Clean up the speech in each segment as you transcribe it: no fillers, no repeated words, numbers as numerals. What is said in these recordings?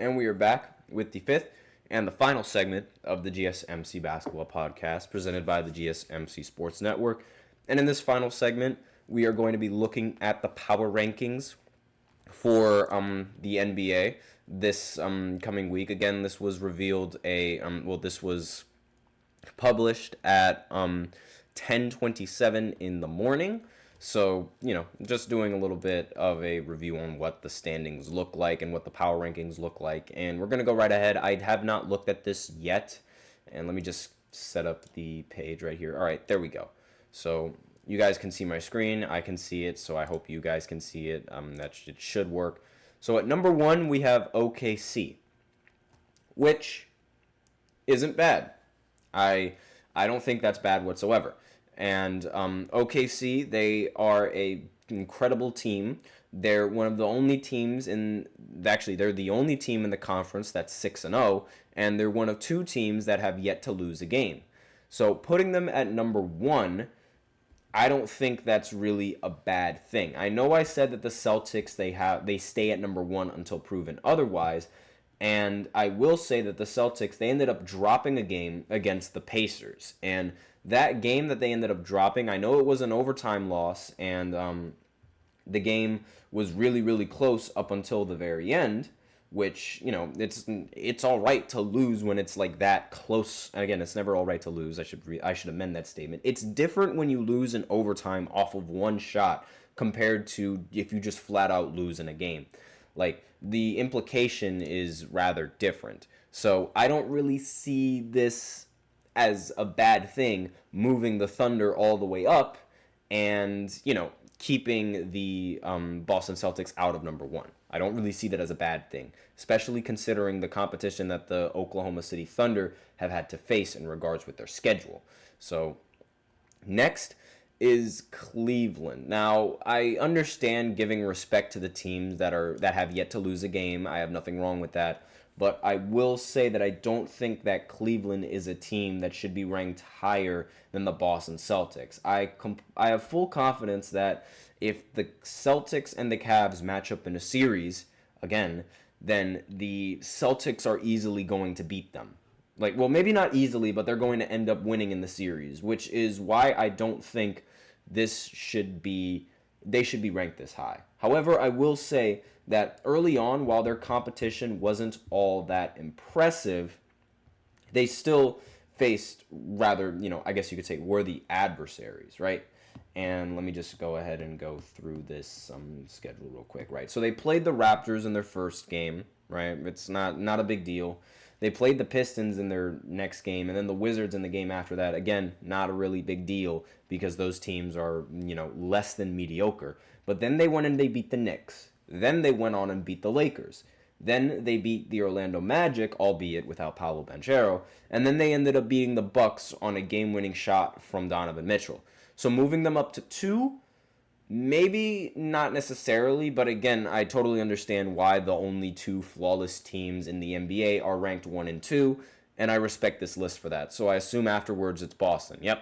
And we are back with the fifth and the final segment of the GSMC Basketball Podcast presented by the GSMC Sports Network. And in this final segment, we are going to be looking at the power rankings for the NBA this coming week. Again, this was revealed this was published at 10:27 in the morning. So, just doing a little bit of a review on what the standings look like and what the power rankings look like. And we're going to go right ahead. I have not looked at this yet. And let me just set up the page right here. All right, there we go. So you guys can see my screen. I can see it, so I hope you guys can see it. It should work. So at number 1, we have OKC, which isn't bad. I don't think that's bad whatsoever. And OKC, they are a incredible team. They're one of the only teams they're the only team in the conference that's 6-0, and they're one of 2 teams that have yet to lose a game. So putting them at number 1, I don't think that's really a bad thing. I know I said that the Celtics, they stay at number 1 until proven otherwise. And I will say that the Celtics, they ended up dropping a game against the Pacers. And that game that they ended up dropping, I know it was an overtime loss, and the game was really, really close up until the very end, which, it's all right to lose when it's like that close. Again, it's never all right to lose. I should amend that statement. It's different when you lose in overtime off of one shot compared to if you just flat out lose in a game. Like, the implication is rather different. So I don't really see this as a bad thing, moving the Thunder all the way up and, keeping the Boston Celtics out of number 1. I don't really see that as a bad thing, especially considering the competition that the Oklahoma City Thunder have had to face in regards with their schedule. So next is Cleveland. Now, I understand giving respect to the teams that have yet to lose a game. I have nothing wrong with that. But I will say that I don't think that Cleveland is a team that should be ranked higher than the Boston Celtics. I have full confidence that if the Celtics and the Cavs match up in a series, again, then the Celtics are easily going to beat them. Maybe not easily, but they're going to end up winning in the series, which is why I don't think they should be ranked this high. However, I will say that early on, while their competition wasn't all that impressive, they still faced rather, I guess you could say, worthy adversaries, right? And let me just go ahead and go through this schedule real quick, right? So they played the Raptors in their first game, right? It's not a big deal. They played the Pistons in their next game, and then the Wizards in the game after that. Again, not a really big deal because those teams are, less than mediocre. But then they went and they beat the Knicks. Then they went on and beat the Lakers. Then they beat the Orlando Magic, albeit without Paolo Banchero. And then they ended up beating the Bucks on a game-winning shot from Donovan Mitchell. So moving them up to 2, maybe not necessarily, but again, I totally understand why the only 2 flawless teams in the NBA are ranked 1 and 2, and I respect this list for that. So I assume afterwards it's Boston. Yep.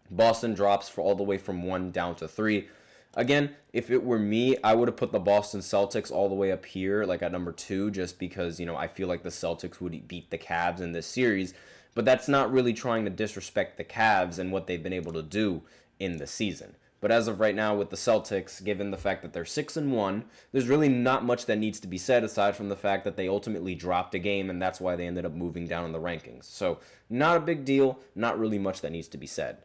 Boston drops all the way from 1 down to 3. Again, if it were me, I would have put the Boston Celtics all the way up here, at number 2, just because, I feel like the Celtics would beat the Cavs in this series. But that's not really trying to disrespect the Cavs and what they've been able to do in the season. But as of right now with the Celtics, given the fact that they're 6-1, there's really not much that needs to be said aside from the fact that they ultimately dropped a game, and that's why they ended up moving down in the rankings. So not a big deal, not really much that needs to be said.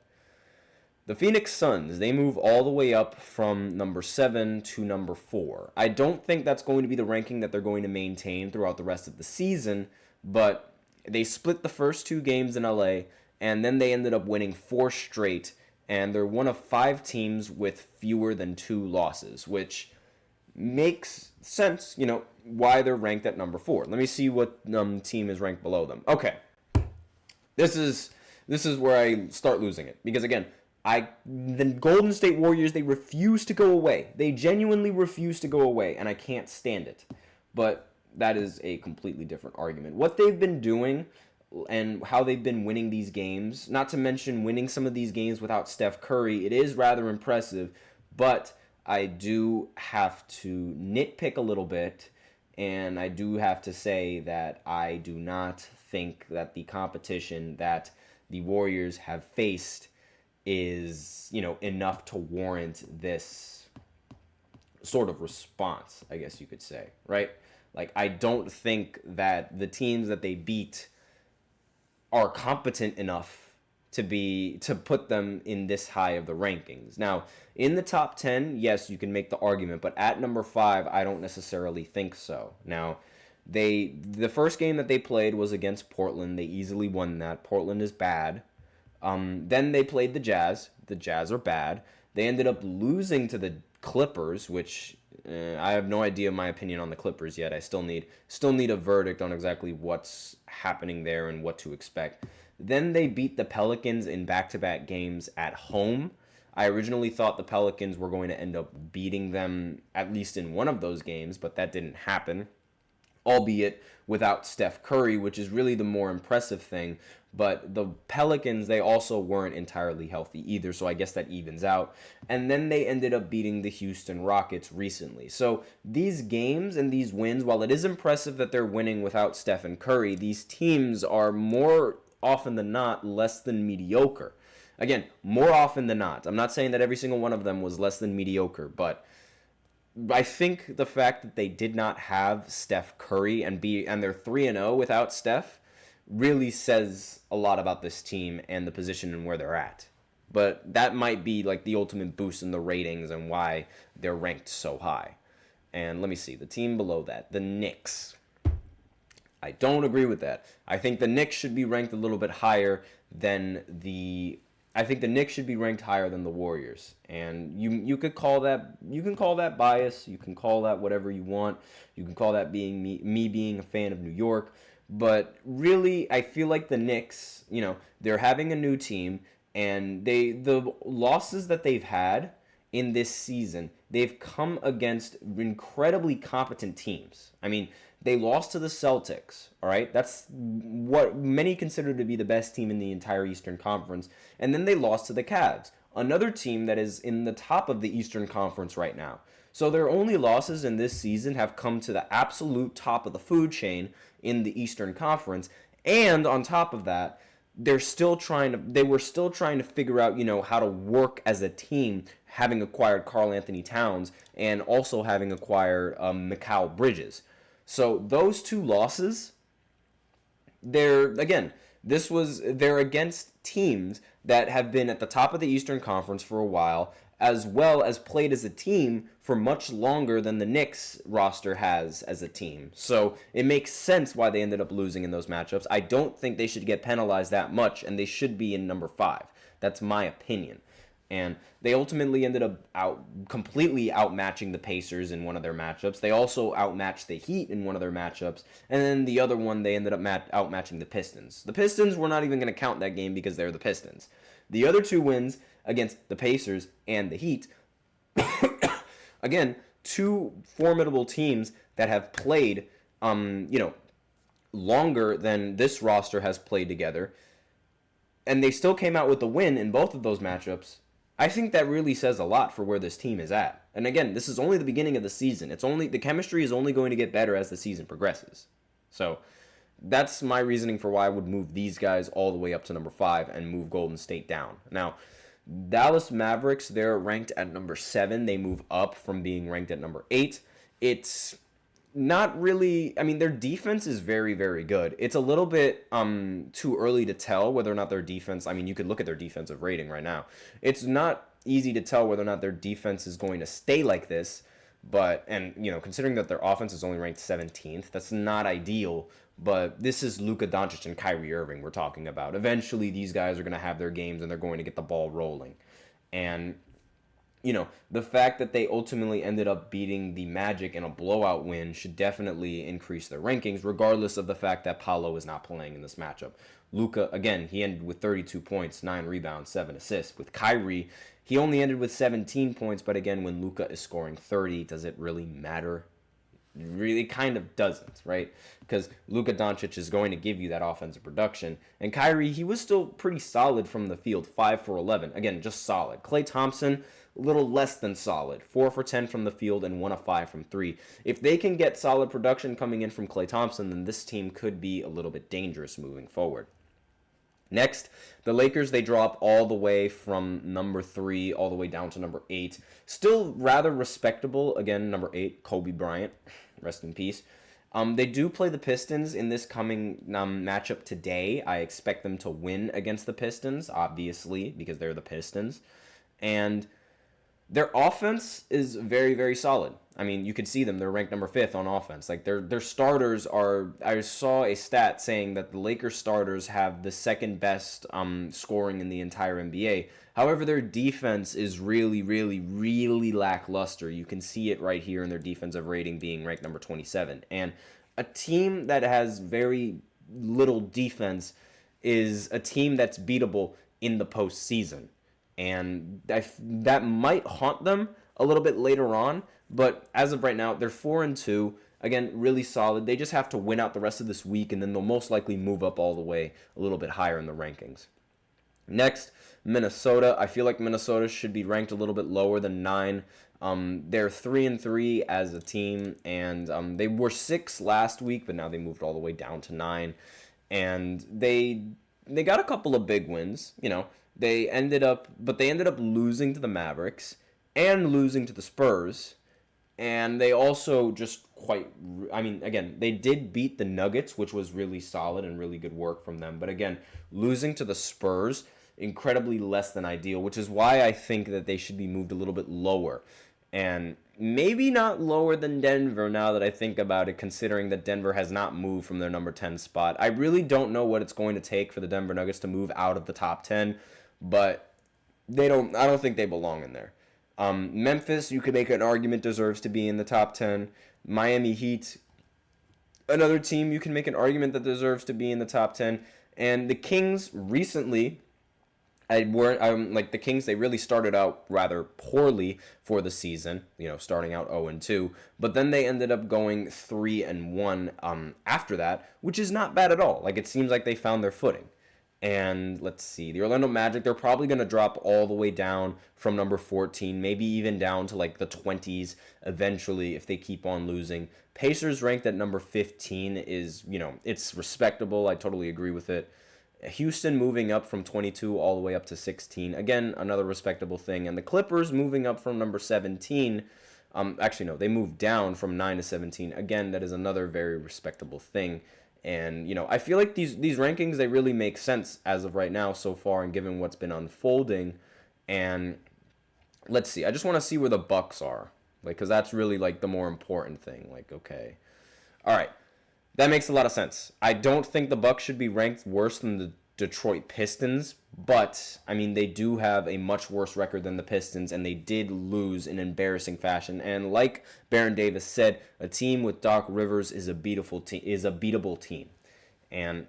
The Phoenix Suns, they move all the way up from number 7 to number 4. I don't think that's going to be the ranking that they're going to maintain throughout the rest of the season, but they split the first 2 games in LA, and then they ended up winning 4 straight, and they're one of 5 teams with fewer than 2 losses, which makes sense, why they're ranked at number 4. Let me see what team is ranked below them. Okay. This is where I start losing it, because again, the Golden State Warriors, they refuse to go away. They genuinely refuse to go away, and I can't stand it. But that is a completely different argument. What they've been doing and how they've been winning these games, not to mention winning some of these games without Steph Curry, it is rather impressive, but I do have to nitpick a little bit And I do have to say that I do not think that the competition that the Warriors have faced is, enough to warrant this sort of response, I guess you could say, right? Like, I don't think that the teams that they beat are competent enough to put them in this high of the rankings. Now, in the top 10, yes, you can make the argument, but at number 5, I don't necessarily think so. Now, the first game that they played was against Portland. They easily won that. Portland is bad. Then they played the Jazz. The Jazz are bad. They ended up losing to the Clippers, which I have no idea my opinion on the Clippers yet. I still need a verdict on exactly what's happening there and what to expect. Then they beat the Pelicans in back-to-back games at home. I originally thought the Pelicans were going to end up beating them at least in one of those games, but that didn't happen, albeit without Steph Curry, which is really the more impressive thing. But the Pelicans, they also weren't entirely healthy either, so I guess that evens out. And then they ended up beating the Houston Rockets recently. So these games and these wins, while it is impressive that they're winning without Steph and Curry, these teams are more often than not less than mediocre. Again, more often than not. I'm not saying that every single one of them was less than mediocre, but I think the fact that they did not have Steph Curry and they're 3-0 without Steph really says a lot about this team and the position and where they're at. But that might be like the ultimate boost in the ratings and why they're ranked so high. And let me see, the team below that, the Knicks. I don't agree with that. I think the Knicks should be ranked a little bit higher than the Warriors. And you can call that bias, you can call that whatever you want. You can call that being me being a fan of New York. But really, I feel like the Knicks, they're having a new team, and the losses that they've had in this season, they've come against incredibly competent teams. I mean, they lost to the Celtics, all right? That's what many consider to be the best team in the entire Eastern Conference. And then they lost to the Cavs, another team that is in the top of the Eastern Conference right now. So their only losses in this season have come to the absolute top of the food chain in the Eastern Conference. And on top of that, they were still trying to figure out, how to work as a team, having acquired Karl Anthony Towns and also having acquired Mikal Bridges. So those two losses, they're against teams that have been at the top of the Eastern Conference for a while, as well as played as a team for much longer than the Knicks roster has as a team. So it makes sense why they ended up losing in those matchups. I don't think they should get penalized that much, and they should be in number 5. That's my opinion. And they ultimately ended up completely outmatching the Pacers in one of their matchups. They also outmatched the Heat in one of their matchups. And then the other one, they ended up outmatching the Pistons. The Pistons, we're not even going to count that game because they're the Pistons. The other two wins against the Pacers and the Heat, again, two formidable teams that have played, longer than this roster has played together. And they still came out with the win in both of those matchups. I think that really says a lot for where this team is at. And again, this is only the beginning of the season. The chemistry is only going to get better as the season progresses. So that's my reasoning for why I would move these guys all the way up to number 5 and move Golden State down. Now, Dallas Mavericks, they're ranked at number 7. They move up from being ranked at number 8. It's not really, their defense is very, very good. It's a little bit too early to tell whether or not their defense, you could look at their defensive rating right now. It's not easy to tell whether or not their defense is going to stay like this, considering that their offense is only ranked 17th, that's not ideal, but this is Luka Doncic and Kyrie Irving we're talking about. Eventually, these guys are going to have their games and they're going to get the ball rolling. And the fact that they ultimately ended up beating the Magic in a blowout win should definitely increase their rankings, regardless of the fact that Paolo is not playing in this matchup. Luka, again, he ended with 32 points, 9 rebounds, 7 assists. With Kyrie, he only ended with 17 points, but again, when Luka is scoring 30, does it really matter? It really kind of doesn't, right? Because Luka Doncic is going to give you that offensive production. And Kyrie, he was still pretty solid from the field, 5 for 11. Again, just solid. Klay Thompson, a little less than solid. 4 for 10 from the field and 1 of 5 from 3. If they can get solid production coming in from Klay Thompson, then this team could be a little bit dangerous moving forward. Next, the Lakers, they drop all the way from number 3 all the way down to number 8. Still rather respectable. Again, number 8, Kobe Bryant. Rest in peace. They do play the Pistons in this coming matchup today. I expect them to win against the Pistons, obviously, because they're the Pistons. And their offense is very, very solid. I mean, you could see them. They're ranked number 5th on offense. Like, their starters are... I saw a stat saying that the Lakers starters have the second best scoring in the entire NBA. However, their defense is really, really, really lackluster. You can see it right here in their defensive rating being ranked number 27. And a team that has very little defense is a team that's beatable in the postseason. And that might haunt them a little bit later on. But as of right now, they're 4-2. Again, really solid. They just have to win out the rest of this week, and then they'll most likely move up all the way a little bit higher in the rankings. Next, Minnesota. I feel like Minnesota should be ranked a little bit lower than 9. They're 3-3 as a team, and they were 6 last week, but now they moved all the way down to 9. And they got a couple of big wins. You know, they ended up losing to the Mavericks and losing to the Spurs. And they also again, they did beat the Nuggets, which was really solid and really good work from them. But again, losing to the Spurs, incredibly less than ideal, which is why I think that they should be moved a little bit lower. And maybe not lower than Denver now that I think about it, considering that Denver has not moved from their number 10 spot. I really don't know what it's going to take for the Denver Nuggets to move out of the top 10, but I don't think they belong in there. Memphis, you could make an argument, deserves to be in the top 10. Miami Heat, another team you can make an argument that deserves to be in the top 10. And the Kings recently, the Kings, they really started out rather poorly for the season, starting out 0-2. But then they ended up going 3-1 after that, which is not bad at all. Like, it seems like they found their footing. And let's see, the Orlando Magic, they're probably going to drop all the way down from number 14, maybe even down to like the 20s eventually if they keep on losing. Pacers ranked at number 15 is, it's respectable. I totally agree with it. Houston moving up from 22 all the way up to 16. Again, another respectable thing. And the Clippers moving up from number 17. They moved down from 9 to 17. Again, that is another very respectable thing. And, I feel like these rankings, they really make sense as of right now so far and given what's been unfolding. And let's see. I just want to see where the Bucks are. Because that's really, the more important thing. Okay. All right. That makes a lot of sense. I don't think the Bucks should be ranked worse than the Detroit Pistons. But, they do have a much worse record than the Pistons, and they did lose in embarrassing fashion. And like Baron Davis said, a team with Doc Rivers is a beatable team. And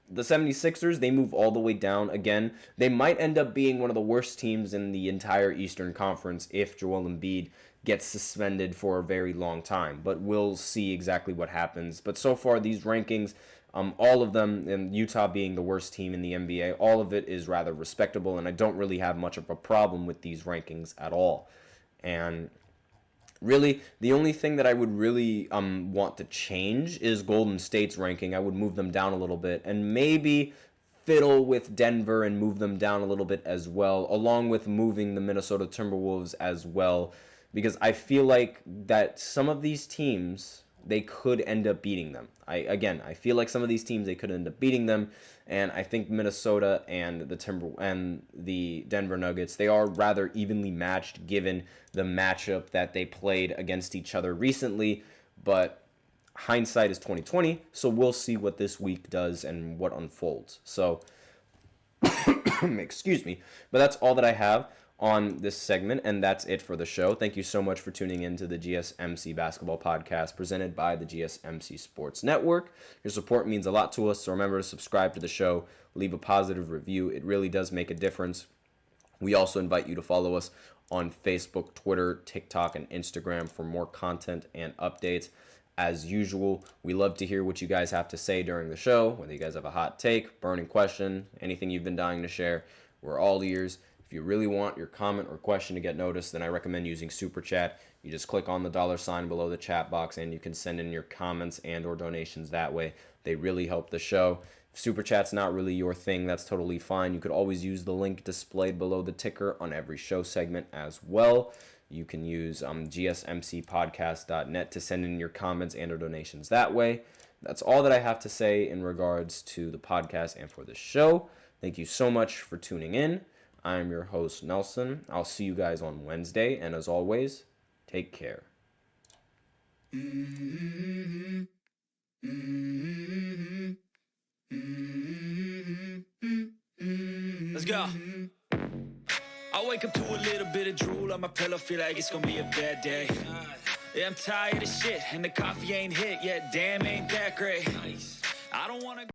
the 76ers, they move all the way down. Again, they might end up being one of the worst teams in the entire Eastern Conference if Joel Embiid gets suspended for a very long time. But we'll see exactly what happens. But so far, these rankings... all of them, and Utah being the worst team in the NBA, all of it is rather respectable, and I don't really have much of a problem with these rankings at all. And really, the only thing that I would really want to change is Golden State's ranking. I would move them down a little bit, and maybe fiddle with Denver and move them down a little bit as well, along with moving the Minnesota Timberwolves as well, because I feel like that some of these teams... they could end up beating them. I feel like some of these teams, they could end up beating them, and I think Minnesota and the Denver Nuggets, they are rather evenly matched given the matchup that they played against each other recently, but hindsight is 20/20, so we'll see what this week does and what unfolds. So, excuse me, but that's all that I have on this segment, and that's it for the show. Thank you so much for tuning in to the GSMC Basketball Podcast presented by the GSMC Sports Network. Your support means a lot to us, so remember to subscribe to the show, leave a positive review. It really does make a difference. We also invite you to follow us on Facebook, Twitter, TikTok, and Instagram for more content and updates. As usual, we love to hear what you guys have to say during the show, whether you guys have a hot take, burning question, anything you've been dying to share. We're all ears. If If you really want your comment or question to get noticed, then I recommend using Super Chat. You just click on the $ below the chat box and you can send in your comments and or donations that way. They really help the show. If Super Chat's not really your thing, that's totally fine. You could always use the link displayed below the ticker on every show segment as well. You can use gsmcpodcast.net to send in your comments and or donations that way. That's all that I have to say in regards to the podcast and for the show. Thank you so much for tuning in. I'm your host, Nelson. I'll see you guys on Wednesday, and as always, take care. Let's go. I wake up to a little bit of drool on my pillow, feel like it's gonna be a bad day. Yeah, I'm tired of shit, and the coffee ain't hit yet, damn, ain't that great. I don't wanna